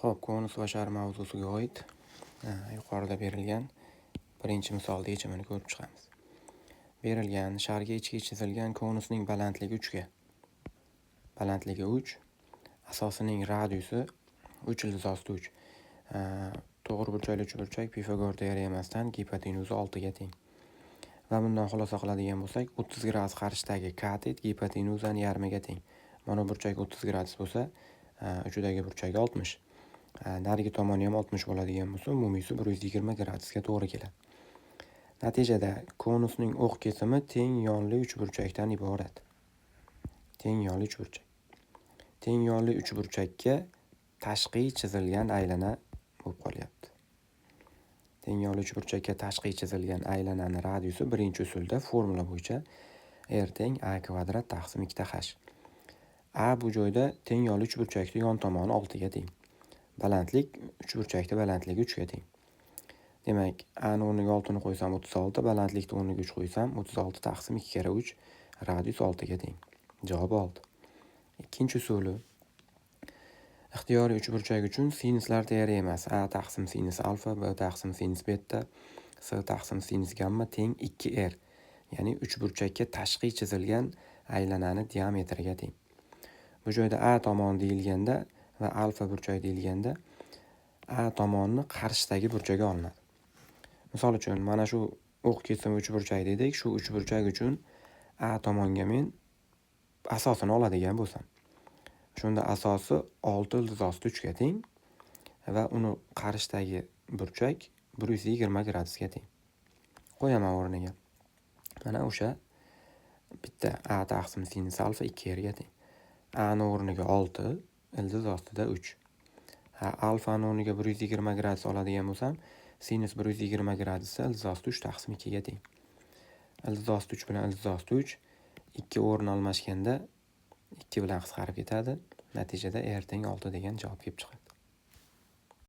Xo'p, konus va shar mavzusiga oid yuqorida berilgan birinchi misolda yechimini ko'rib chiqamiz. Berilgan sharga ichki chizilgan konusning balandligi 3 ga. Balandligi 3, asosining radiusi 3 ildizosti 3. To'g'ri burchakli uchburchak Pifagor teoremasdan gipotenuzi 6 ga teng. Va bundan xulosa qiladigan bo'lsak, 30 gradus qarshisidagi katet gipotenuzani yarmiga teng. Mana burchak 30 gradus bo'lsa, uchidagi burchak 60. Narigi tomoni ham 60 bo'ladigan bo'lsa, umumiysi 120 gradusga to'g'ri keladi. Natijada konusning o'q kesimi teng yonli uchburchakdan iborat. Teng yonli uchburchak. Teng yonli uchburchakka tashqi chizilgan aylana bo'lib qolyapti. Teng yonli uchburchakka tashqi chizilgan aylanani radiusi birinchi usulda formula bo'yicha r teng a kvadrat taqsim 2h. A bu joyda teng yonli uchburchakning yon tomoni 6 ga teng. Balandlik uchburchakning balandligi 3 ga teng. Demak, a ni o'rniga 6 ni qo'ysam 36, balandlikni o'rniga 3 qo'ysam 36 taqsim 2 kara 3 radius 6 ga teng. Javob 6. Ikkinchi usuli. Ixtiyoriy uchburchak uchun sinuslar teoremasi a taqsim sinus alfa, b taqsim sinus beta, c taqsim sinus gamma teng 2r. Ya'ni uchburchakka tashqi chizilgan aylanani diametriga teng. Bu joyda a tomoni deyilganda va alfa burchak deyilganda a tomonni qarshisidagi burchagi olinadi. Misol uchun, mana shu o'q kesimi uchburchak dedik. Shu uchburchak uchun a tomonga men asosini oladigan bo'lsam, shunda asosi 6 ildizosti 3 ga teng va uni qarshisidagi burchak 120 gradusga teng. Qo'yaman o'rniga. Mana o'sha bitta a taqsim sinus alfa 2r ga teng. A ni o'rniga 6, ildiz ostida 3. Alfa ni o'rniga 120 gradus oladigan bo'lsam, sinus 120 gradusda ildiz osti 3 taqsim 2 ga teng. Ildiz osti 3 bilan ildiz osti 3 2 o'rin almashganda 2 bilan qisqarib ketadi. Natijada r teng 6 degan javob kelib chiqadi.